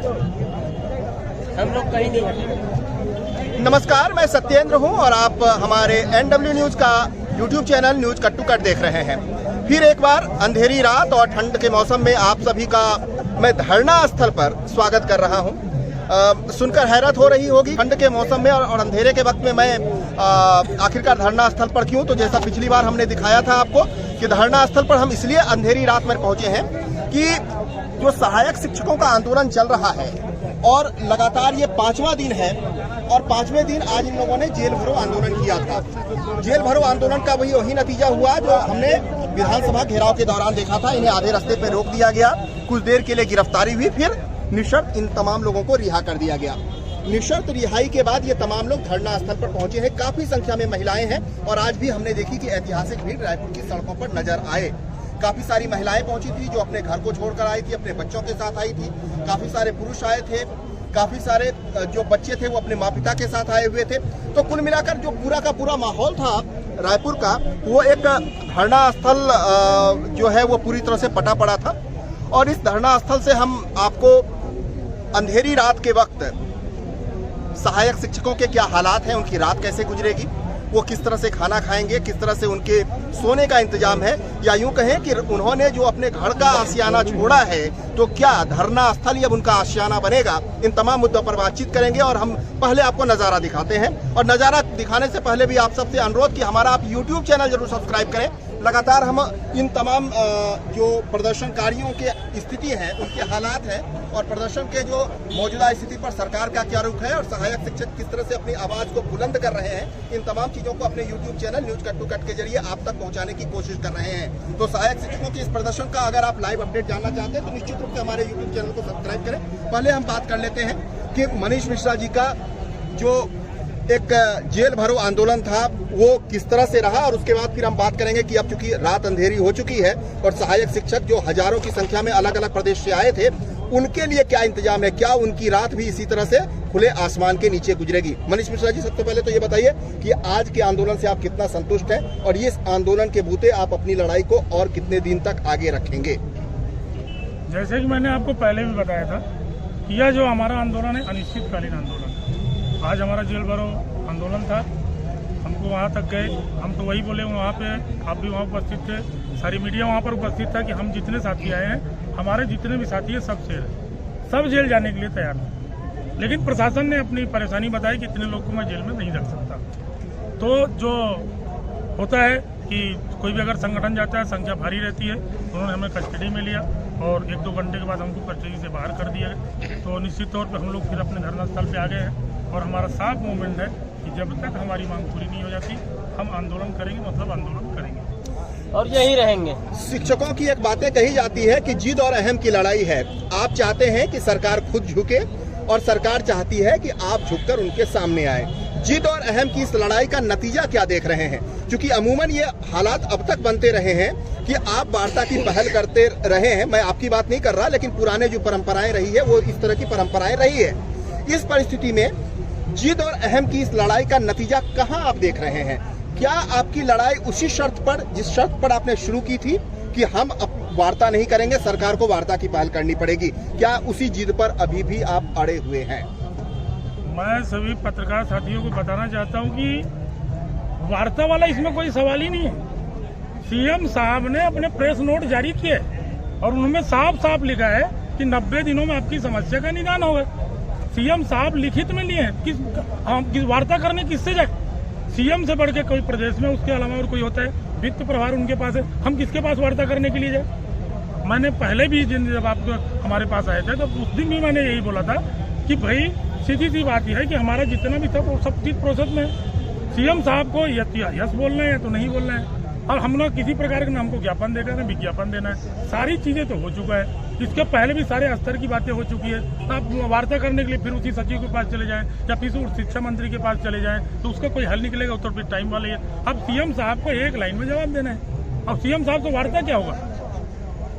हम लोग कहीं नहीं हटेंगे। नमस्कार, मैं सत्येंद्र हूं और आप हमारे NW न्यूज का YouTube channel news cut to cut देख रहे हैं। फिर एक बार अंधेरी रात और ठंड के मौसम में आप सभी का मैं धरना स्थल पर स्वागत कर रहा हूं। सुनकर हैरत हो रही होगी, ठंड के मौसम में और अंधेरे के वक्त में मैं आखिरकार धरना स्थल पर क्यों। तो जैसा पिछली बार हमने दिखाया था आपको कि धरना स्थल पर हम इसलिए अंधेरी रात में पहुंचे हैं कि जो सहायक शिक्षकों का आंदोलन चल रहा है और लगातार ये 5वां दिन है और 5वें दिन आज इन लोगों ने जेल भरो आंदोलन किया था। जेल भरो आंदोलन का वही नतीजा हुआ जो हमने विधानसभा घेराव के दौरान देखा था। इन्हें आधे रास्ते पे रोक दिया गया, कुछ देर के लिए गिरफ्तारी हुई, फिर निशर्त इन तमाम लोगों को रिहा कर दिया गया। निशर्त रिहाई के बाद ये तमाम लोग धरना स्थल पर पहुंचे हैं। काफी संख्या में महिलाएं हैं और आज भी हमने देखी कि ऐतिहासिक भीड़ रायपुर की सड़कों पर नजर आए। काफी सारी महिलाएं पहुंची थी जो अपने घर को छोड़कर आई थी, अपने बच्चों के साथ आई थी। काफी सारे पुरुष आए थे, काफी सारे जो बच्चे थे वो अपने माँ पिता के साथ आए हुए थे। तो कुल मिलाकर जो पूरा का पूरा माहौल था रायपुर का, वो एक धरना स्थल जो है वो पूरी तरह से पटा पड़ा था। और इस धरना स्थल से हम आपको अंधेरी रात के वक्त सहायक शिक्षकों के क्या हालात हैं, उनकी रात कैसे गुजरेगी, वो किस तरह से खाना खाएंगे, किस तरह से उनके सोने का इंतजाम है, या यूं कहें कि उन्होंने जो अपने घर का आशियाना छोड़ा है तो क्या धरना स्थल अब उनका आशियाना बनेगा। इन तमाम मुद्दों पर बातचीत करेंगे और हम पहले आपको नज़ारा दिखाते हैं। और नज़ारा दिखाने से पहले भी आप सबसे अनुरोध कि हमारा आप YouTube चैनल जरूर सब्सक्राइब करें। लगातार हम इन तमाम जो प्रदर्शनकारियों की स्थिति है, उनके हालात हैं और प्रदर्शन के जो मौजूदा स्थिति पर सरकार का क्या रुख है और सहायक शिक्षक किस तरह से अपनी आवाज़ को बुलंद कर रहे हैं, इन तमाम चीज़ों को अपने YouTube channel news cut to cut के जरिए आप तक पहुंचाने की कोशिश कर रहे हैं। तो सहायक शिक्षकों के इस प्रदर्शन का अगर आप लाइव अपडेट जानना चाहते हैं तो निश्चित रूप से हमारे YouTube चैनल को सब्सक्राइब करें। पहले हम बात कर लेते हैं कि मनीष मिश्रा जी का जो एक जेल भरो आंदोलन था वो किस तरह से रहा, और उसके बाद फिर हम बात करेंगे कि अब चूंकि रात अंधेरी हो चुकी है और सहायक शिक्षक जो हजारों की संख्या में अलग अलग प्रदेश से आए थे, उनके लिए क्या इंतजाम है, क्या उनकी रात भी इसी तरह से खुले आसमान के नीचे गुजरेगी। मनीष मिश्रा जी, सबसे पहले तो ये बताइए कि आज के आंदोलन से आप कितना संतुष्ट हैं और इस आंदोलन के बूते आप अपनी लड़ाई को और कितने दिन तक आगे रखेंगे। जैसे कि मैंने आपको पहले भी बताया था कि यह जो हमारा आंदोलन है अनिश्चितकालीन आंदोलन। आज हमारा जेल भरो आंदोलन था, हमको वहाँ तक गए, हम तो वही बोले वहाँ पे, आप भी वहाँ उपस्थित थे, सारी मीडिया वहाँ पर उपस्थित था कि हम जितने साथी आए हैं, हमारे जितने भी साथी हैं सब जेल जाने के लिए तैयार हैं। लेकिन प्रशासन ने अपनी परेशानी बताई कि इतने लोग को मैं जेल में नहीं रख सकता। तो जो होता है कि कोई भी अगर संगठन जाता है, संख्या भारी रहती है, उन्होंने हमें कस्टडी में लिया और 1-2 घंटे के बाद हमको कस्टडी से बाहर कर दिया गया। तो निश्चित तौर पर हम लोग फिर अपने धरना स्थल पर आ गए हैं और हमारा साफ मूवमेंट है कि जब तक हमारी मांग पूरी नहीं हो जाती हम आंदोलन करेंगे, मतलब आंदोलन करेंगे और यही रहेंगे। शिक्षकों की एक बातें कही जाती है कि जिद और अहम की लड़ाई है। आप चाहते हैं कि सरकार खुद झुके और सरकार चाहती है कि आप झुककर उनके सामने आए। जिद और अहम की इस लड़ाई का नतीजा क्या देख रहे हैं? क्योंकि अमूमन ये हालात अब तक बनते रहे हैं कि आप वार्ता की पहल करते रहे हैं। मैं आपकी बात नहीं कर रहा, लेकिन पुराने जो परंपराएं रही है वो इस तरह की परंपराएं रही है। इस परिस्थिति में जिद और अहम की इस लड़ाई का नतीजा कहां आप देख रहे हैं? क्या आपकी लड़ाई उसी शर्त पर, जिस शर्त पर आपने शुरू की थी कि हम वार्ता नहीं करेंगे, सरकार को वार्ता की पहल करनी पड़ेगी, क्या उसी जिद पर अभी भी आप अड़े हुए हैं? मैं सभी पत्रकार साथियों को बताना चाहता हूं कि वार्ता वाला इसमें कोई सवाल ही नहीं है। सीएम साहब ने अपने प्रेस नोट जारी किए और उनमें साफ साफ लिखा है कि 90 दिनों में आपकी समस्या का निदान होगा। सीएम साहब लिखित में लिए हैं, किस वार्ता करने किससे जाए? सीएम से बढ़ के कोई प्रदेश में उसके अलावा और कोई होता है? वित्त प्रभार उनके पास है, हम किसके पास वार्ता करने के लिए जाए? मैंने पहले भी जब आप हमारे पास आए थे तो उस दिन भी मैंने यही बोला था कि भाई सीधी सी बात यह है कि हमारा जितना भी था वो सब चीज प्रोसेस में है। सीएम साहब को यस बोलना है या तो नहीं बोलना है, और हम लोग किसी प्रकार का हमको ज्ञापन देकर ना विज्ञापन देना है। सारी चीजें तो हो चुका है, इसके पहले भी सारे स्तर की बातें हो चुकी है। आप वार्ता करने के लिए फिर उसी सचिव के पास चले जाएं या फिर शिक्षा मंत्री के पास चले जाएं तो उसका कोई हल निकलेगा तो फिर टाइम वाले है। अब सीएम साहब को एक लाइन में जवाब देना है। अब सीएम साहब से वार्ता क्या होगा?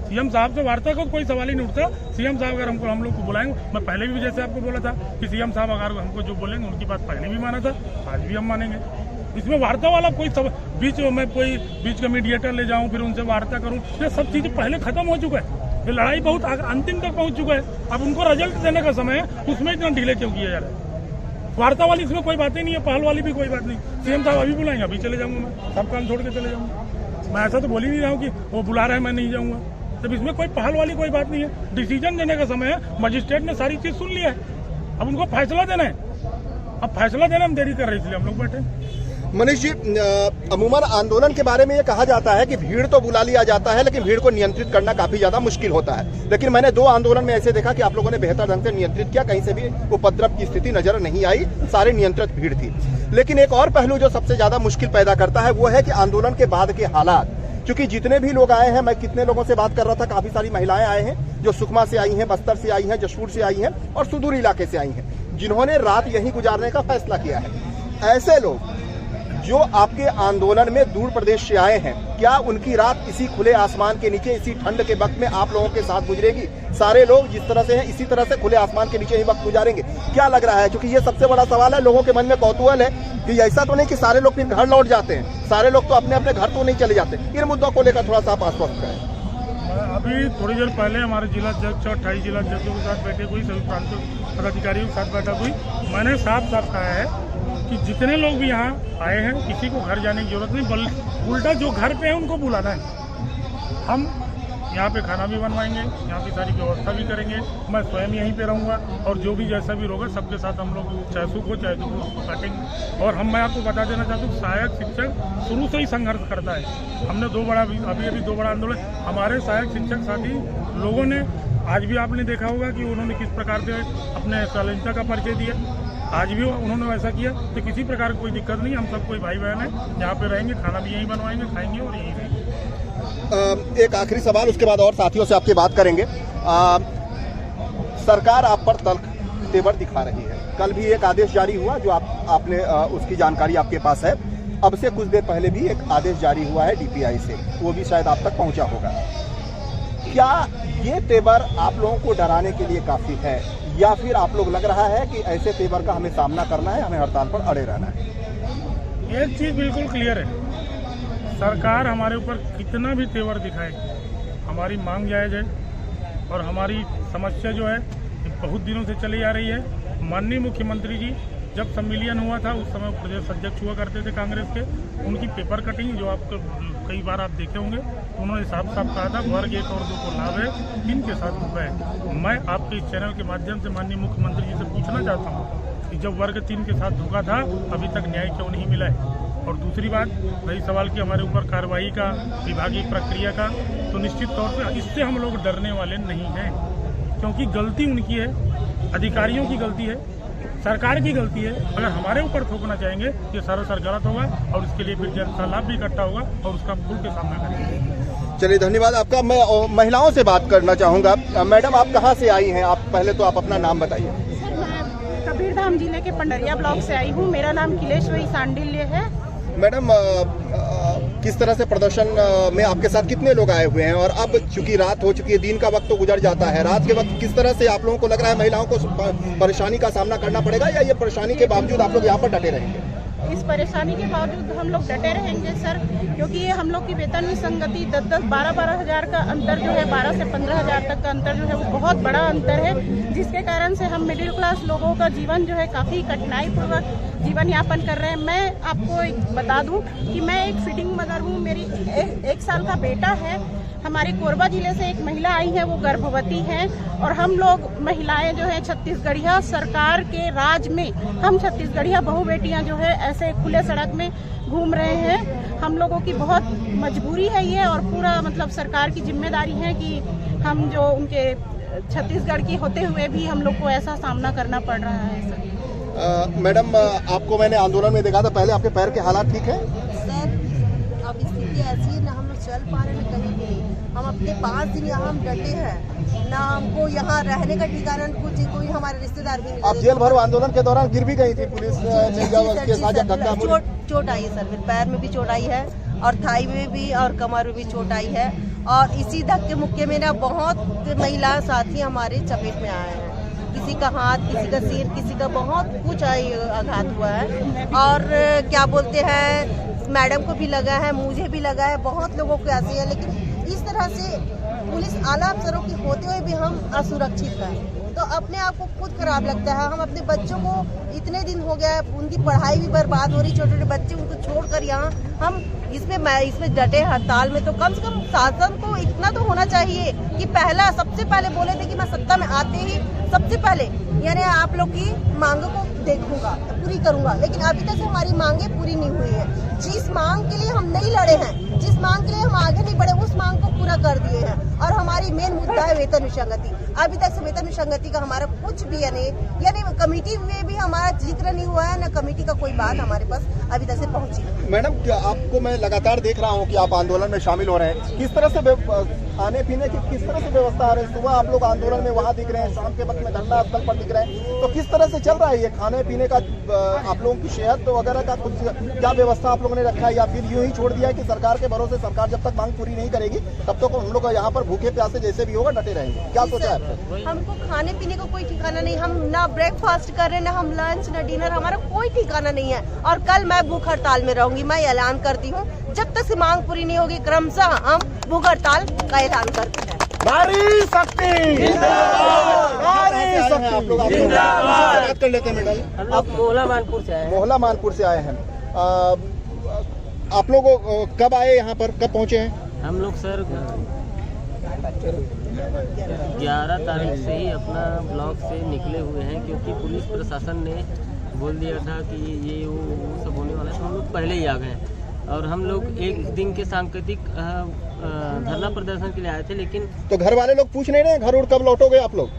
सीएम साहब से वार्ता का कोई सवाल ही नहीं उठता। सीएम साहब अगर हम लोग को बुलाएंगे, मैं पहले भी जैसे आपको बोला था कि सीएम साहब अगर हमको जो बोलेंगे उनकी बात पहले भी माना था, आज भी हम मानेंगे। इसमें वार्ता वाला कोई बीच में कोई बीच का मीडिएटर ले जाऊं फिर उनसे वार्ता करूं, ये सब चीजें पहले खत्म हो चुका है। ये लड़ाई बहुत अंतिम तक पहुंच चुका है। अब उनको रिजल्ट देने का समय है, उसमें इतना डिले क्यों किया जा रहा है? वार्ता वाली इसमें कोई बात ही नहीं है, पहल वाली भी कोई बात नहीं। सीएम साहब अभी बुलाएंगे, अभी चले जाऊंगा, मैं सब काम छोड़ के चले जाऊंगा। मैं ऐसा तो बोल ही नहीं रहा हूँ कि वो बुला रहे हैं मैं नहीं जाऊंगा। तब इसमें कोई पहल वाली कोई बात नहीं है। डिसीजन देने का समय है, मजिस्ट्रेट ने सारी चीज सुन लिया है, अब उनको फैसला देना है। अब फैसला देने में देरी कर रहे इसलिए हम लोग बैठे। मनीष जी, अमूमन आंदोलन के बारे में ये कहा जाता है कि भीड़ तो बुला लिया जाता है, लेकिन भीड़ को नियंत्रित करना काफी ज्यादा मुश्किल होता है। लेकिन मैंने 2 आंदोलन में ऐसे देखा कि आप लोगों ने बेहतर ढंग से नियंत्रित किया, कहीं से भी उपद्रव की स्थिति नजर नहीं आई, सारे नियंत्रित भीड़ थी। लेकिन एक और पहलू जो सबसे ज्यादा मुश्किल पैदा करता है वो है कि आंदोलन के बाद के हालात। क्योंकि जितने भी लोग आए हैं, मैं कितने लोगों से बात कर रहा था, काफी सारी महिलाएं आए हैं जो सुकमा से आई हैं, बस्तर से आई हैं, जशपुर से आई हैं और सुदूर इलाके से आई हैं, जिन्होंने रात यहीं गुजारने का फैसला किया है। ऐसे लोग जो आपके आंदोलन में दूर प्रदेश से आए हैं, क्या उनकी रात इसी खुले आसमान के नीचे, इसी ठंड के वक्त में आप लोगों के साथ गुजरेगी? सारे लोग जिस तरह से हैं इसी तरह से खुले आसमान के नीचे ही वक्त गुजारेंगे? क्या लग रहा है? क्योंकि ये सबसे बड़ा सवाल है, लोगों के मन में कौतूहल है कि ऐसा तो नहीं कि सारे लोग फिर घर लौट जाते हैं, सारे लोग तो अपने अपने घर तो नहीं चले जाते। इन मुद्दों को लेकर थोड़ा सा आप आश्वस्त करें। अभी थोड़ी देर पहले हमारे जिला अध्यक्ष और 28 जिला अध्यक्षों के साथ बैठक हुई, सभी प्रांतीय पदाधिकारियों के साथ बैठक हुई। मैंने साफ साफ कहा है कि जितने लोग भी यहाँ आए हैं किसी को घर जाने की जरूरत नहीं, बल्कि उल्टा जो घर पे है उनको बुलाना है। हम यहाँ पे खाना भी बनवाएंगे, यहाँ की सारी व्यवस्था भी करेंगे, मैं स्वयं यहीं पे रहूँगा और जो भी जैसा भी होगा सबके साथ हम लोग चाहे सुख हो चाहे दुख हो उसको काटेंगे। और मैं आपको बता देना चाहता हूँ, सहायक शिक्षक शुरू से ही संघर्ष करता है। हमने 2 बड़ा आंदोलन, हमारे सहायक शिक्षक साथी लोगों ने आज भी आपने देखा होगा कि उन्होंने किस प्रकार से अपने शालीनता का परिचय दिया, आज भी उन्होंने वैसा किया। तो किसी प्रकार की कोई दिक्कत नहीं, हम सब कोई भाई बहन है, यहाँ पे रहेंगे, खाना भी यहीं बनवाएंगे, खाएंगे और यहीं रहेंगे। एक आखिरी सवाल, उसके बाद और साथियों से आपकी बात करेंगे। सरकार आप पर तल्ख तेवर दिखा रही है। कल भी एक आदेश जारी हुआ जो आपने उसकी जानकारी आपके पास है। अब से कुछ देर पहले भी एक आदेश जारी हुआ है DPI से, वो भी शायद आप तक पहुंचा होगा। क्या ये तेवर आप लोगों को डराने के लिए काफी है, या फिर आप लोग लग रहा है कि ऐसे तेवर का हमें सामना करना है, हमें हड़ताल पर अड़े रहना है? एक चीज बिल्कुल क्लियर है, सरकार हमारे ऊपर कितना भी तेवर दिखाए, हमारी मांग जायज है और हमारी समस्या जो है बहुत दिनों से चली आ रही है। माननीय मुख्यमंत्री जी जब सम्मेलन हुआ था उस समय प्रदेश अध्यक्ष हुआ करते थे कांग्रेस के, उनकी पेपर कटिंग जो आपको कई बार आप देखे होंगे, उन्होंने साफ साफ कहा था वर्ग 1 और 2 को लाभ है, 3 के साथ धोखा है। मैं आपके इस चैनल के माध्यम से माननीय मुख्यमंत्री जी से पूछना चाहता हूँ कि जब वर्ग 3 के साथ धोखा था अभी तक न्याय क्यों नहीं मिला है? और दूसरी बात रही सवाल की हमारे ऊपर कार्रवाई का, विभागीय प्रक्रिया का, तो निश्चित तौर पर इससे हम लोग डरने वाले नहीं हैं, क्योंकि गलती उनकी है, अधिकारियों की गलती है, सरकार की गलती है। अगर हमारे ऊपर थोपना चाहेंगे ये सरासर गलत होगा और इसके लिए फिर जनता लाभ भी इकट्ठा होगा और उसका खुल के सामना करेंगे। चलिए, धन्यवाद आपका। मैं महिलाओं से बात करना चाहूँगा। मैडम, आप कहाँ से आई हैं? आप पहले तो आप अपना नाम बताइए। सर, मैं कबीरधाम जिले के पंडरिया ब्लॉक से आई हूँ। मेरा नाम किलेश्वरी सांडिल्य है। मैडम, किस तरह से प्रदर्शन में आपके साथ कितने लोग आए हुए हैं? और अब चूंकि रात हो चुकी है, दिन का वक्त तो गुजर जाता है, रात के वक्त किस तरह से आप लोगों को लग रहा है महिलाओं को परेशानी का सामना करना पड़ेगा, या ये परेशानी के बावजूद आप लोग यहाँ पर डटे रहेंगे? इस परेशानी के बावजूद हम लोग डटे रहेंगे सर, क्योंकि ये हम लोग की वेतन विसंगति 10-10, 12-12 हज़ार का अंतर जो है, 12 से 15 हज़ार तक का अंतर जो है वो बहुत बड़ा अंतर है, जिसके कारण से हम मिडिल क्लास लोगों का जीवन जो है काफ़ी कठिनाई पूर्वक जीवन यापन कर रहे हैं। मैं आपको बता दूं कि मैं एक फीडिंग मदर हूं, मेरी 1 साल का बेटा है। हमारे कोरबा जिले से एक महिला आई है, वो गर्भवती है, और हम लोग महिलाएं जो है छत्तीसगढ़िया सरकार के राज में, हम छत्तीसगढ़िया बहू बेटियां जो है ऐसे खुले सड़क में घूम रहे हैं। हम लोगों की बहुत मजबूरी है ये, और पूरा मतलब सरकार की जिम्मेदारी है कि हम जो उनके छत्तीसगढ़ की होते हुए भी हम लोग को ऐसा सामना करना पड़ रहा है सर। मैडम, आपको मैंने आंदोलन में देखा था, पहले आपके पैर के हालात ठीक है? सर, अब स्थिति ऐसी है, ना हम लोग चल पा रहे हैं कहीं भी। हम अपने 5 दिन यहाँ हम डटे हैं, ना हमको यहाँ रहने का ठिकाना, कुछ कोई हमारे रिश्तेदार भी नहीं। आप जेल भरो आंदोलन के दौरान गिर भी गई थी, पुलिस चोट आई है सर, मेरे पैर में भी चोट आई है और थाई में भी और कमर में भी चोट आई है, और इसी धक्के मुक्के में ना बहुत महिला साथी हमारे चपेट में आए हैं। किसी का हाथ, किसी का सिर, किसी का बहुत कुछ आघात हुआ है, और क्या बोलते हैं मैडम को भी लगा है, मुझे भी लगा है, बहुत लोगों को ऐसे है। लेकिन इस तरह से पुलिस आला अफसरों की होते हुए भी हम असुरक्षित हैं, तो अपने आप को खुद खराब लगता है। हम अपने बच्चों को इतने दिन हो गया, उनकी पढ़ाई भी बर्बाद हो रही, छोटे छोटे बच्चे उनको छोड़कर यहाँ हम इसमें डटे हड़ताल में। तो कम से कम शासन को इतना तो होना चाहिए कि सबसे पहले बोले थे कि मैं सत्ता में आते ही सबसे पहले यानी आप लोग की मांगों को देखूंगा, पूरी करूंगा, लेकिन अभी तक हमारी मांगे पूरी नहीं हुई है। जिस मांग के लिए हम नहीं लड़े हैं, जिस मांग के लिए हम आगे नहीं बढ़े, उस मांग को पूरा कर दिए हैं। और हमारी मेन मुद्दा है वेतन विसंगति। अभी तक से वेतन विसंगति का हमारा कुछ भी यानी कमेटी में भी हमारा जिक्र नहीं हुआ है, न कमेटी का कोई बात हमारे पास अभी तक से पहुंची। मैडम, क्या आपको मैं लगातार देख रहा हूँ कि आप आंदोलन में शामिल हो रहे हैं, किस तरह से खाने पीने की किस तरह से व्यवस्था आ रही है? सुबह आप लोग आंदोलन में वहाँ दिख रहे हैं, शाम के वक्त में धरना स्थल पर दिख रहे हैं, तो किस तरह से चल रहा है ये खाने पीने का? आप लोगों की सेहत वगैरह का कुछ क्या व्यवस्था आप लोगों ने रखा है, या फिर यूं ही छोड़ दिया है कि सरकार के भरोसे, सरकार जब तक मांग पूरी नहीं करेगी तब तक हम लोग यहाँ पर भूखे प्यासे जैसे भी होगा डटे रहेंगे? क्या सोचा है आपने? हमको खाने पीने का कोई ठिकाना नहीं, हम ना ब्रेकफास्ट कर रहे, ना हम लंच, ना डिनर, हमारा कोई ठिकाना नहीं है। और कल मैं भूख हड़ताल में रहूंगी, मैं ऐलान करती हूँ, जब तक से मांग पूरी नहीं होगी क्रमशः हम भूख हड़ताल का ऐलान करते हैं। नारी शक्ति नारी शक्ति। आप लोग बात कर लेते हैं मैडम। हम लोग मोहला मानपुर से आए हैं। मोहला मानपुर से आए हैं। आप लोग कब आए यहाँ पर, कब पहुँचे हैं? हम लोग सर 11 तारीख से ही अपना ब्लॉक से निकले हुए हैं, क्योंकि पुलिस प्रशासन ने बोल दिया था कि ये वो सब होने वाला है, तो हम लोग पहले ही आ गए। और हम लोग एक दिन के सांकेतिक धरना प्रदर्शन के लिए आए थे, लेकिन तो घर वाले लोग पूछ नहीं रहे हैं घर उड़ कब लौटोगे आप लोग?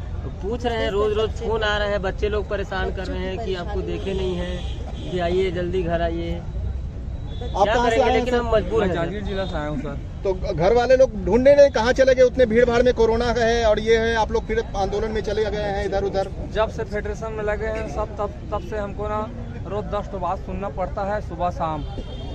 पूछ रहे हैं, रोज रोज फोन आ रहे हैं, बच्चे लोग परेशान कर रहे हैं कि आपको देखे नहीं है, कि आइए जल्दी घर आइए। आप कहाँ से आए हैं? लेकिन हम मजबूर हैं। जांजगीर जिला से आया हूँ सर। तो घर वाले लोग ढूंढने नहीं, कहाँ चले गए? उतने भीड़ भाड़ में कोरोना का है और ये है, आप लोग फिर आंदोलन में चले गए हैं इधर उधर। जब से फेडरेशन में लगे हैं सब तब से हमको ना रोज 10 बात सुनना पड़ता है, सुबह शाम,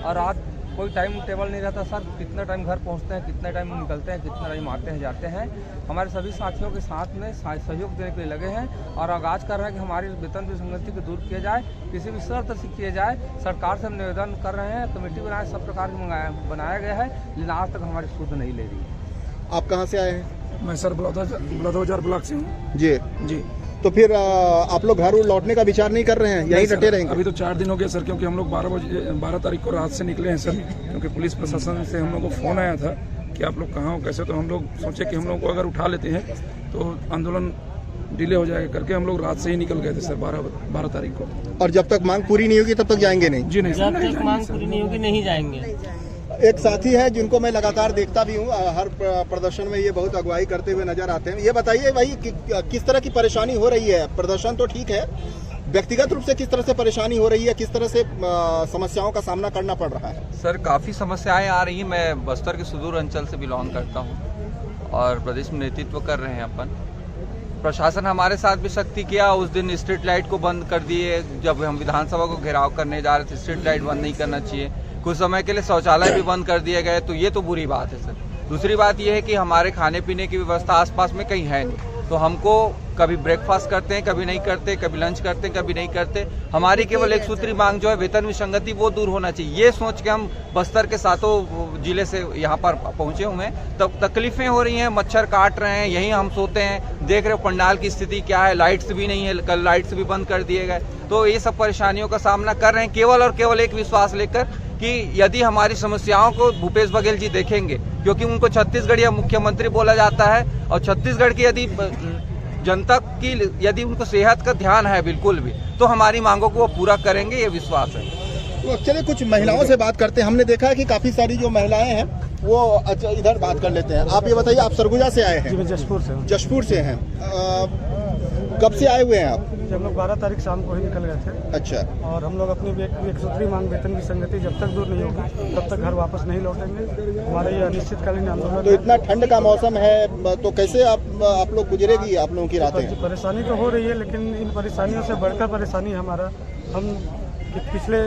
और रात कोई टाइम टेबल नहीं रहता सर। कितना टाइम घर पहुंचते हैं, कितना टाइम निकलते हैं, कितना टाइम आते हैं जाते हैं। हमारे सभी साथियों के साथ में सहयोग देने के लिए लगे हैं और आगाज कर रहे हैं कि हमारी वेतन विसंगति को दूर किया जाए, किसी भी शर्त से किया जाए। सरकार से हम निवेदन कर रहे हैं, कमेटी बनाए, सब प्रकार की बनाया गया है, लेकिन आज तक हमारी सुध नहीं ले रही। आप कहाँ से आए हैं? मैं सर बलौदाबाजार ब्लॉक से हूँ। जी। तो फिर आप लोग घर लौटने का विचार नहीं कर रहे हैं, यहीं डटे रहेंगे? अभी तो 4 दिन हो गए सर, क्योंकि हम लोग 12 तारीख को रात से निकले हैं सर, क्योंकि पुलिस प्रशासन से हम लोग को फोन आया था कि आप लोग कहाँ हो, कैसे। तो हम लोग सोचे कि हम लोग को अगर उठा लेते हैं तो आंदोलन डिले हो जाएगा करके हम लोग रात से ही निकल गए थे सर 12 तारीख को। और जब तक मांग पूरी नहीं होगी तब तक जाएंगे नहीं? जी नहीं, जब तक मांग पूरी नहीं होगी नहीं जाएंगे। एक साथी है जिनको मैं लगातार देखता भी हूँ, हर प्रदर्शन में ये बहुत अगुवाई करते हुए नजर आते हैं। ये बताइए भाई कि किस तरह की परेशानी हो रही है? प्रदर्शन तो ठीक है, व्यक्तिगत रूप से किस तरह से परेशानी हो रही है, किस तरह से समस्याओं का सामना करना पड़ रहा है? सर काफ़ी समस्याएं आ रही हैं। मैं बस्तर के सुदूर अंचल से बिलोंग करता हूं और प्रदेश में नेतृत्व कर रहे हैं अपन। प्रशासन हमारे साथ भी सख्ती किया, उस दिन स्ट्रीट लाइट को बंद कर दिए। जब हम विधानसभा को घेराव करने जा रहे थे, स्ट्रीट लाइट बंद नहीं करना चाहिए। कुछ समय के लिए शौचालय भी बंद कर दिए गए, तो ये तो बुरी बात है सर। दूसरी बात ये है कि हमारे खाने पीने की व्यवस्था आसपास में कहीं है नहीं, तो हमको कभी ब्रेकफास्ट करते हैं, कभी नहीं करते, कभी लंच करते हैं, कभी नहीं करते। हमारी केवल एक सूत्री मांग जो है वेतन विसंगति, वो दूर होना चाहिए। ये सोच के हम बस्तर के सातों जिले से यहाँ पर पहुंचे हुए हैं। तब तकलीफें हो रही हैं, मच्छर काट रहे हैं, यहीं हम सोते हैं। देख रहे हो पंडाल की स्थिति क्या है, लाइट्स भी नहीं है, कल लाइट्स भी बंद कर दिए गए। तो ये सब परेशानियों का सामना कर रहे हैं, केवल और केवल एक विश्वास लेकर कि यदि हमारी समस्याओं को भूपेश बघेल जी देखेंगे, क्योंकि उनको छत्तीसगढ़ मुख्यमंत्री बोला जाता है, और छत्तीसगढ़ की यदि जनता की यदि उनको सेहत का ध्यान है बिल्कुल भी, तो हमारी मांगों को वो पूरा करेंगे, ये विश्वास है। तो चलिए कुछ महिलाओं से बात करते हैं। हमने देखा है कि काफी सारी जो महिलाएं हैं वो अच्छा इधर बात कर लेते हैं। आप ये बताइए, आप सरगुजा से आए हैं? जशपुर से हैं। कब से आए हुए हैं आप? हम लोग 12 तारीख शाम को ही निकल गए थे। अच्छा। और हम लोग अपनी एक सूत्री मांग वेतन विसंगति जब तक दूर नहीं होगी तब तक घर वापस नहीं लौटेंगे। हमारा ये अनिश्चितकालीन आंदोलन। तो इतना ठंड का मौसम है, तो कैसे आप लोग गुजरेगी आप लोगों की रातें? परेशानी तो हो रही है, लेकिन इन परेशानियों से बढ़कर परेशानी हमारा, हम पिछले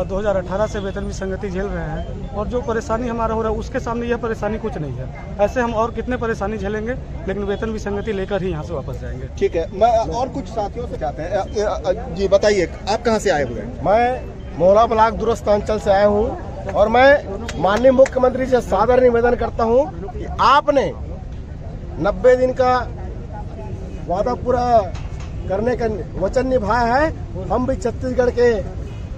2018 से वेतन विसंगति झेल रहे हैं, और जो परेशानी हमारा हो रहा है उसके सामने यह परेशानी कुछ नहीं है। ऐसे हम और कितने परेशानी झेलेंगे, लेकिन वेतन विसंगति लेकर ही यहाँ से वापस जाएंगे। ठीक है, मैं और कुछ साथियों से चाहते हैं। जी बताइए, आप कहाँ से आए हुए हैं? मैं मोहला ब्लॉक दूरस्थ अंचल से आया हूँ, और मैं माननीय मुख्यमंत्री से सादर निवेदन करता हूँ कि आपने 90 दिन का वादा पूरा करने का वचन निभाया है। हम भी छत्तीसगढ़ के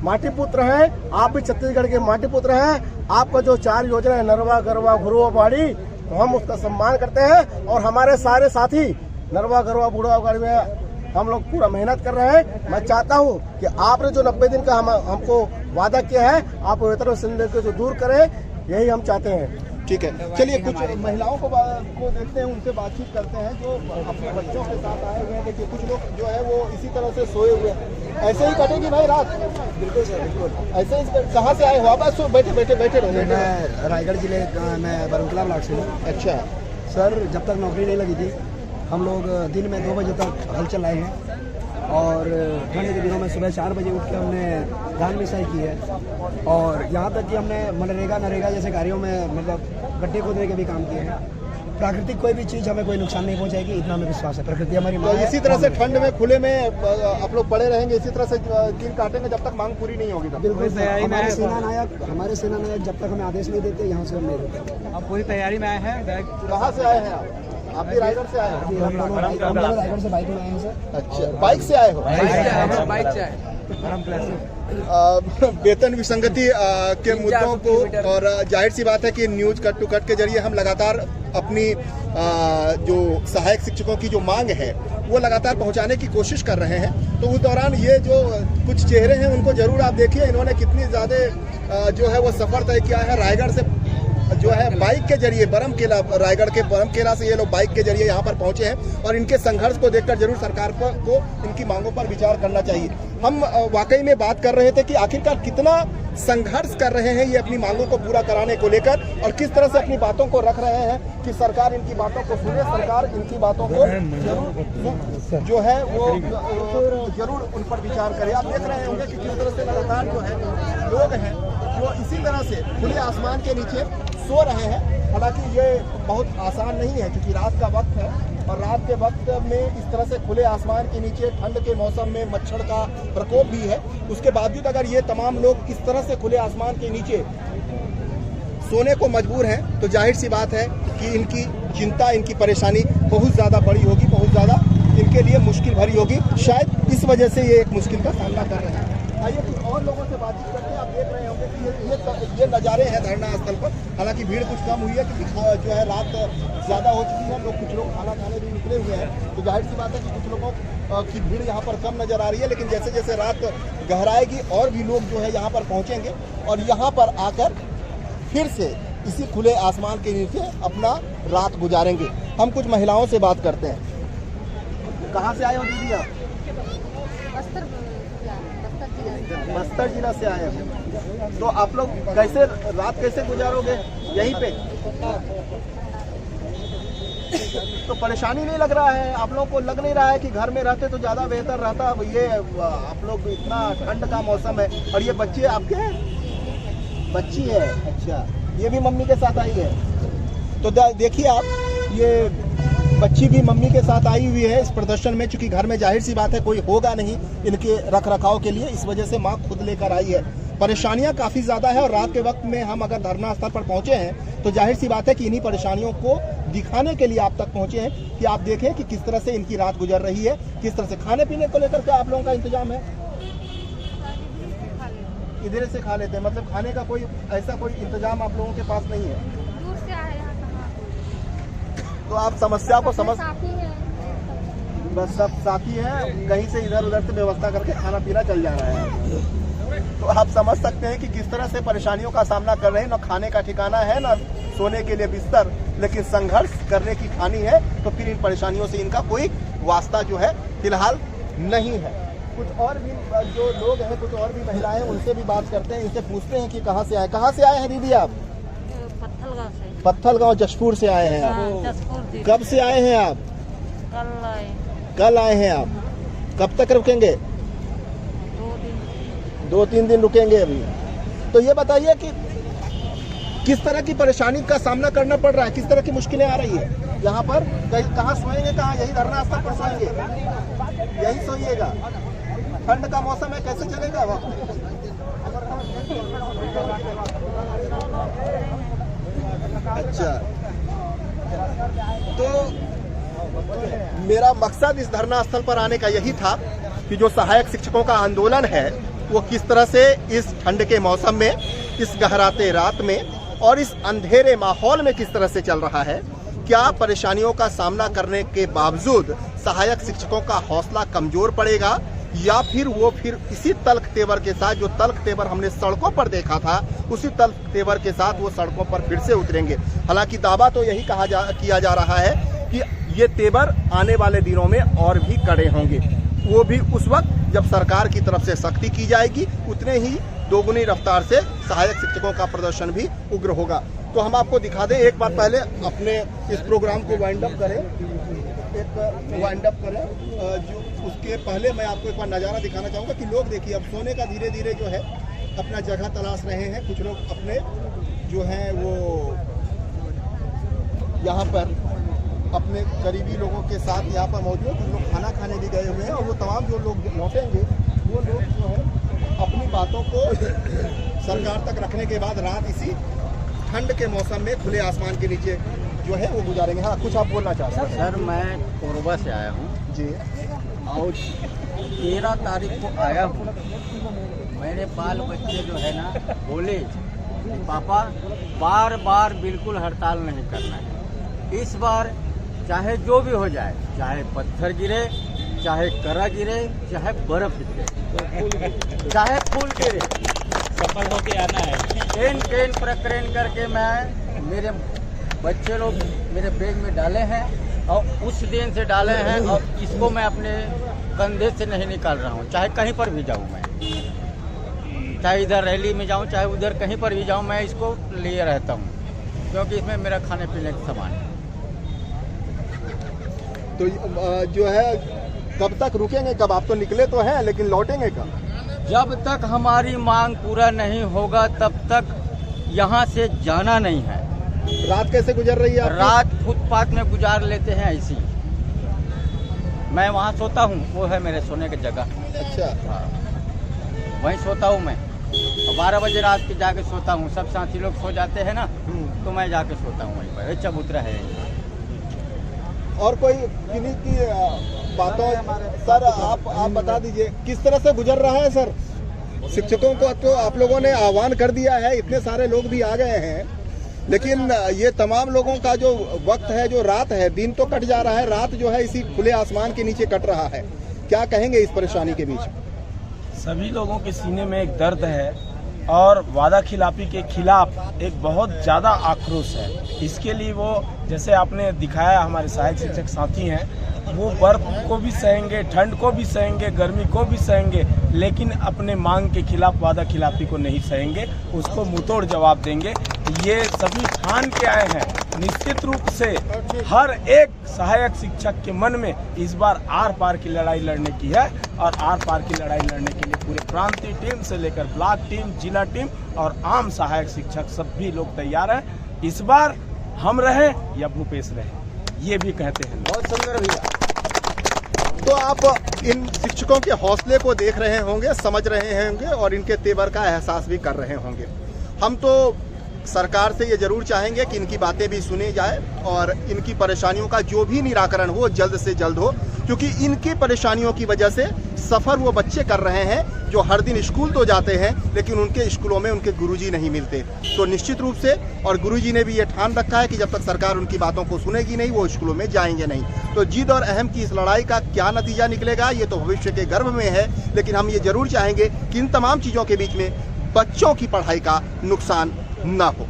माटी पुत्र हैं, आप भी छत्तीसगढ़ के माटी पुत्र हैं। आपका जो 4 योजना है, नरवा गरवा घुरवा बाड़ी, तो हम उसका सम्मान करते हैं और हमारे सारे साथी नरवा गरवा बुढ़वा बाड़ी में हम लोग पूरा मेहनत कर रहे हैं। मैं चाहता हूं कि आपने जो 90 दिन का हमको वादा किया है, आप वेतन संदेह को जो दूर करें, यही हम चाहते हैं। ठीक है, चलिए कुछ महिलाओं को देखते हैं, उनसे बातचीत करते हैं जो अपने बच्चों के साथ आए हुए हैं। देखिए कुछ लोग जो है वो इसी तरह से सोए हुए हैं। ऐसे ही कटेगी भाई रात? बिल्कुल सर, बिल्कुल। ऐसे ही कहाँ से आए हो आप? बस बैठे रहो। मैं रायगढ़ जिले का, मैं बरंकला ब्लॉक से हूँ। अच्छा सर, जब तक नौकरी नहीं लगी थी, हम लोग दिन में 2 बजे तक हल चलाए हैं और ठंड के दिनों में सुबह 4 बजे उठ के हमने धान मिसाई की है और यहाँ तक कि हमने मनरेगा नरेगा जैसे कार्यों में मतलब गड्ढे खोदने के भी काम किए हैं। प्राकृतिक कोई भी चीज़ हमें कोई नुकसान नहीं पहुँचाएगी, इतना हमें विश्वास है। प्रकृति हमारी माँ है। इसी तरह से ठंड में खुले में आप लोग पड़े रहेंगे, इसी तरह से दिन काटेंगे जब तक मांग पूरी नहीं होगी। बिल्कुल, हमारे सेना नायक जब तक हमें आदेश नहीं देते, यहाँ से हम नहीं देते। अब पूरी तैयारी में आए हैं। कहाँ से आए हैं आप? आप भी रायगढ़ से आए हैं? हम लोग रायगढ़ से बाइक में आए हैं सर। अच्छा, बाइक से आए हो? बाइक से आए। वेतन विसंगति के मुद्दों को, और जाहिर सी बात है कि न्यूज कट टू कट के जरिए हम लगातार अपनी जो सहायक शिक्षकों की जो मांग है वो लगातार पहुंचाने की कोशिश कर रहे हैं। तो उस दौरान ये जो कुछ चेहरे हैं उनको जरूर आप देखिए, इन्होंने कितनी ज़्यादा जो है वो सफ़र तय किया है। रायगढ़ से जो है बाइक के जरिए बरमकेला, रायगढ़ के बरमकेला से ये लोग बाइक के जरिए यहाँ पर पहुँचे हैं और इनके संघर्ष को देखकर जरूर सरकार को इनकी मांगों पर विचार करना चाहिए। हम वाकई में बात कर रहे थे कि आखिरकार कितना संघर्ष कर रहे हैं ये अपनी मांगों को पूरा कराने को लेकर और किस तरह से अपनी बातों को रख रहे हैं कि सरकार इनकी बातों को सुने, सरकार इनकी बातों को जरूर जो है वो जरूर उन पर विचार करे। आप देख रहे होंगे कि किस तरह से लगातार जो है लोग हैं जो इसी तरह से खुले आसमान के नीचे सो रहे हैं। हालांकि ये बहुत आसान नहीं है क्योंकि रात का वक्त है और रात के वक्त में इस तरह से खुले आसमान के नीचे ठंड के मौसम में मच्छर का प्रकोप भी है। उसके बावजूद अगर ये तमाम लोग इस तरह से खुले आसमान के नीचे सोने को मजबूर हैं तो जाहिर सी बात है कि इनकी चिंता, इनकी परेशानी बहुत ज़्यादा बड़ी होगी, बहुत ज़्यादा इनके लिए मुश्किल भरी होगी। शायद इस वजह से ये एक मुश्किल का सामना कर रहे हैं। आइए कुछ और लोगों से बातचीत करते हैं। आप देख रहे होंगे कि ये नज़ारे हैं धरना स्थल पर। हालांकि भीड़ कुछ कम हुई है क्योंकि जो है रात ज़्यादा हो चुकी है, कुछ लोग खाना खाने भी निकले हुए हैं। तो जाहिर सी बात है कि कुछ लोगों की भीड़ यहाँ पर कम नज़र आ रही है, लेकिन जैसे जैसे रात गहराएगी और भी लोग जो है यहाँ पर पहुँचेंगे और यहाँ पर आकर फिर से इसी खुले आसमान के नीचे अपना रात गुजारेंगे। हम कुछ महिलाओं से बात करते हैं। कहाँ से आए हो दीदी आप? बस्तर जिला से आए हैं। तो आप लोग कैसे रात कैसे गुजारोगे यहीं पे? तो परेशानी नहीं लग रहा है आप लोगों को? लग नहीं रहा है कि घर में रहते तो ज़्यादा बेहतर रहता? ये आप लोग इतना ठंड का मौसम है और ये बच्चे आपके हैं? बच्ची है, अच्छा, ये भी मम्मी के साथ आई है। तो देखिए आप, ये बच्ची भी मम्मी के साथ आई हुई है इस प्रदर्शन में, चूंकि घर में जाहिर सी बात है कोई होगा नहीं इनके रख रखाव के लिए, इस वजह से माँ खुद लेकर आई है। परेशानियां काफ़ी ज़्यादा है और रात के वक्त में हम अगर धरना स्थल पर पहुंचे हैं तो जाहिर सी बात है कि इन्हीं परेशानियों को दिखाने के लिए आप तक पहुंचे हैं कि आप देखें कि किस तरह से इनकी रात गुजर रही है, किस तरह से। खाने पीने को लेकर क्या आप लोगों का इंतजाम है? इधर से खा लेते हैं, मतलब खाने का कोई ऐसा कोई इंतजाम आप लोगों के पास नहीं है? दूर से आए हैं। तो आप समस्या को समझ, बस सब साथी हैं, कहीं से इधर उधर से व्यवस्था करके खाना पीना चल जा रहा है। तो आप समझ सकते हैं कि किस तरह से परेशानियों का सामना कर रहे हैं। ना खाने का ठिकाना है, ना सोने के लिए बिस्तर, लेकिन संघर्ष करने की ठानी है तो फिर इन परेशानियों से इनका कोई वास्ता जो है फिलहाल नहीं है। कुछ और भी जो लोग हैं, कुछ और भी महिलाएं, उनसे भी बात करते हैं, इनसे पूछते हैं कि कहाँ से आए। कहाँ से आए हैं दीदी आप? पत्थलगांव जशपुर से आए हैं आप? कब से आए हैं आप? कल आए हैं आप? कब तक रुकेंगे? 2-3 दिन रुकेंगे अभी। तो ये बताइए कि किस तरह की परेशानी का सामना करना पड़ रहा है, किस तरह की मुश्किलें आ रही है यहाँ पर? कहाँ सोएंगे? कहाँ? यही धरना स्थल पर सोएंगे? यही सोइएगा? ठंड का मौसम है, कैसे चलेगा वहाँ? अच्छा, तो मेरा मकसद इस धरना स्थल पर आने का यही था कि जो सहायक शिक्षकों का आंदोलन है वो किस तरह से इस ठंड के मौसम में, इस गहराते रात में और इस अंधेरे माहौल में किस तरह से चल रहा है। क्या परेशानियों का सामना करने के बावजूद सहायक शिक्षकों का हौसला कमजोर पड़ेगा या फिर इसी तल्ख तेवर के साथ, जो तल्ख तेवर हमने सड़कों पर देखा था, उसी तल्ख तेवर के साथ वो सड़कों पर फिर से उतरेंगे। हालांकि दावा तो यही किया जा रहा है कि ये तेवर आने वाले दिनों में और भी कड़े होंगे, वो भी उस वक्त जब सरकार की तरफ से सख्ती की जाएगी, उतने ही दोगुनी रफ्तार से सहायक शिक्षकों का प्रदर्शन भी उग्र होगा। तो हम आपको दिखा दें, एक बार पहले अपने इस प्रोग्राम को वाइंड अप करें, जो उसके पहले मैं आपको एक बार नज़ारा दिखाना चाहूँगा कि लोग देखिए अब सोने का धीरे धीरे जो है अपना जगह तलाश रहे हैं। कुछ लोग अपने जो हैं वो यहाँ पर अपने करीबी लोगों के साथ यहाँ पर मौजूद, कुछ लोग खाना खाने भी गए हुए हैं और वो तमाम जो लोग लौटेंगे वो लोग जो है अपनी बातों को सरकार तक रखने के बाद रात इसी ठंड के मौसम में खुले आसमान के नीचे जो है वो गुजारेंगे। हाँ, कुछ आप बोलना चाहते हैं? सर, मैं कोरबा से आया हूँ जी, और 13 तारीख को आया हूँ। मेरे बाल बच्चे जो है ना बोले कि पापा बार बार बिल्कुल हड़ताल नहीं करना है, इस बार चाहे जो भी हो जाए, चाहे पत्थर गिरे, चाहे करा गिरे, चाहे बर्फ गिरे, चाहे फूल गिरे, सफल होके आना है। ट्रेन प्रकरण करके मैं, मेरे बच्चे लोग मेरे बैग में डाले हैं और उस दिन से डाले हैं और इसको मैं अपने कंधे से नहीं निकाल रहा हूँ। चाहे कहीं पर भी जाऊँ मैं, चाहे इधर रैली में जाऊँ, चाहे उधर कहीं पर भी जाऊँ, मैं इसको लिए रहता हूँ क्योंकि इसमें मेरा खाने पीने का सामान है। तो जो है कब तक रुकेंगे? कब? आप तो निकले तो हैं लेकिन लौटेंगे कब? जब तक हमारी मांग पूरा नहीं होगा तब तक यहाँ से जाना नहीं है। रात कैसे गुजर रही है आपकी? रात फुटपाथ में गुजार लेते हैं ऐसी। मैं वहाँ सोता हूँ, वो है मेरे सोने की जगह। अच्छा, हाँ, वहीं सोता हूँ मैं। 12 बजे रात के जाके सोता हूँ, सब साथी लोग सो जाते हैं ना, तो मैं जाके सोता हूँ वहीं पर। चबूतरा है। और कोई किन्हीं की बातों सर आप बता दीजिए किस तरह से गुजर रहा है सर? शिक्षकों को तो आप लोगों ने आह्वान कर दिया है, इतने सारे लोग भी आ गए हैं, लेकिन ये तमाम लोगों का जो वक्त है, जो रात है, दिन तो कट जा रहा है, रात जो है इसी खुले आसमान के नीचे कट रहा है। क्या कहेंगे इस परेशानी के बीच? सभी लोगों के सीने में एक दर्द है और वादा खिलाफी के खिलाफ एक बहुत ज़्यादा आक्रोश है। इसके लिए वो, जैसे आपने दिखाया, हमारे सहायक शिक्षक साथी हैं, वो बर्फ को भी सहेंगे, ठंड को भी सहेंगे, गर्मी को भी सहेंगे, लेकिन अपने मांग के खिलाफ, वादा खिलाफी को नहीं सहेंगे, उसको मुंहतोड़ जवाब देंगे। ये सभी ठान के आए हैं। निश्चित रूप से हर एक सहायक शिक्षक के मन में इस बार आर पार की लड़ाई लड़ने की है और आर पार की लड़ाई लड़ने के लिए पूरे प्रांतीय टीम से लेकर ब्लॉक टीम, जिला टीम और आम सहायक शिक्षक सभी लोग तैयार हैं। इस बार हम रहे या भूपेश रहे, ये भी कहते हैं। बहुत सुंदर भैया। तो आप इन शिक्षकों के हौसले को देख रहे होंगे, समझ रहे होंगे और इनके तेवर का एहसास भी कर रहे होंगे। हम तो सरकार से ये जरूर चाहेंगे कि इनकी बातें भी सुनी जाए और इनकी परेशानियों का जो भी निराकरण हो जल्द से जल्द हो, क्योंकि इनकी परेशानियों की वजह से सफ़र वो बच्चे कर रहे हैं जो हर दिन स्कूल तो जाते हैं लेकिन उनके स्कूलों में उनके गुरुजी नहीं मिलते। तो निश्चित रूप से, और गुरुजी ने भी ये ठान रखा है कि जब तक सरकार उनकी बातों को सुनेगी नहीं, वो स्कूलों में जाएंगे नहीं। तो जिद और अहम की इस लड़ाई का क्या नतीजा निकलेगा ये तो भविष्य के गर्भ में है, लेकिन हम ये जरूर चाहेंगे कि इन तमाम चीज़ों के बीच में बच्चों की पढ़ाई का नुकसान ना हो।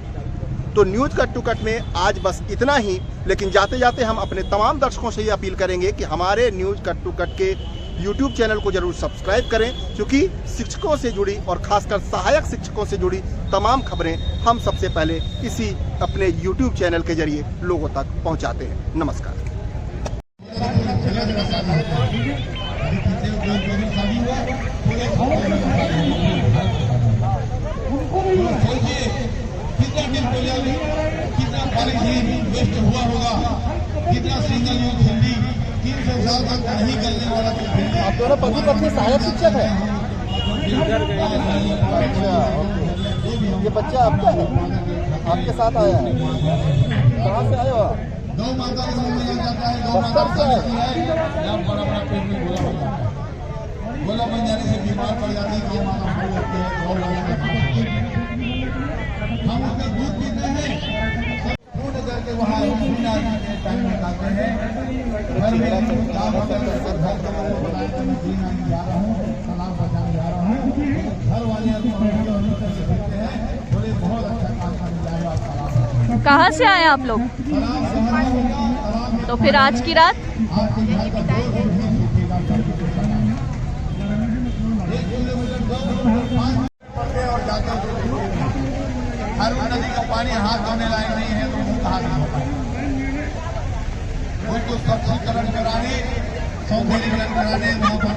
तो न्यूज़ कट टू कट में आज बस इतना ही, लेकिन जाते जाते हम अपने तमाम दर्शकों से ये अपील करेंगे कि हमारे न्यूज़ कट टू कट के YouTube चैनल को जरूर सब्सक्राइब करें, क्योंकि शिक्षकों से जुड़ी और खासकर सहायक शिक्षकों से जुड़ी तमाम खबरें हम सबसे पहले इसी अपने YouTube चैनल के जरिए लोगों तक पहुंचाते हैं। नमस्कार। कितना पॉलिथीन वेस्ट हुआ होगा, कितना सिंगल यूज हिंदी 300 साल तक नहीं करने वाला। आप दोनों पति पत्नी सहायक शिक्षक है? अच्छा, ये बच्चा आपका है, आपके साथ आया है? कहाँ से आए हो आप? गौ माता को मिला जाता है। गौ माता यहाँ बड़ा बड़ा पेड़ में गोला बन जाता है। गोला बन जाने से बीमार पड़ जाती है, गौ माता मर जाती है। गौ हम उसमें दूध पीते हैं, दूध करके वहाँ टाइम निकालते हैं। घर में घर का जा रहा हूँ, तालाब बचाने जा रहा हूँ, घर वाले बोले बहुत अच्छा काम कर जाएगा। कहाँ से आए आप लोग? तो फिर आज की रात हर नदी का पानी हाथ धोने लायक नहीं है, तो मुंह हाथ धोता है। उनको स्वच्छीकरण कराने, सौंदर्यीकरण कराने, वहाँ पर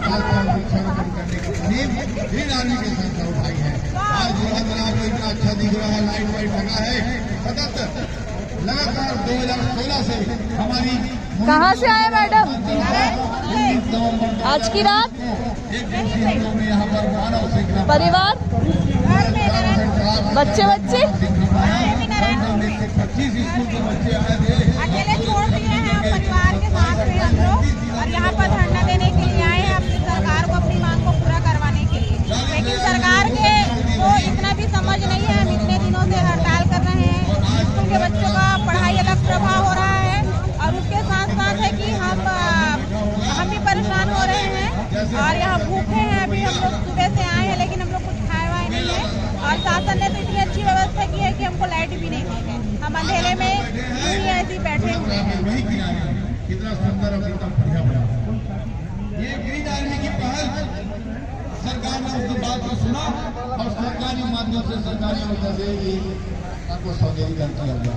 वृक्षारोपण करने की मुहिम ग्रीन आर्मी के संस्था उठाई है। आज तालाब को इतना अच्छा दिख रहा है, लाइट वाइट लगा है। सतत लगातार 2016 से हमारी। कहाँ से आए मैडम? आज की रात यहाँ पर मानव श्रृंखला परिवार, बच्चे 25 स्कूल के बच्चे आए थे। अकेले छोड़ दिए हैं हम परिवार के साथ में हम लोग, और यहाँ पर धरना देने के लिए आए हैं अपनी सरकार को अपनी मांग को पूरा करवाने के लिए। लेकिन सरकार के को इतना भी समझ नहीं है। हम इतने दिनों से हड़ताल कर रहे हैं, स्कूल के बच्चों का पढ़ाई अलग प्रभाव हो रहा है, और उसके साथ साथ है कि हम भी परेशान हो रहे हैं और यहाँ भूखे हैं। अभी हम लोग सुबह से आए हैं, लेकिन हम लोग कुछ खाए हुआ नहीं है, और शासन ने तो इतनी अच्छी व्यवस्था की है कि हमको लाइट भी नहीं दी है। हम अंधेरे में ऐसे ही बैठे हुए हैं। कितना सुंदर और कितना बढ़िया बना। ये ग्रीन आर्मी की पहल, सरकार ने उसकी बात को सुना और सरकारी माध्यम से, सरकारी मदद से आपको सौदेहीकरण किया गया।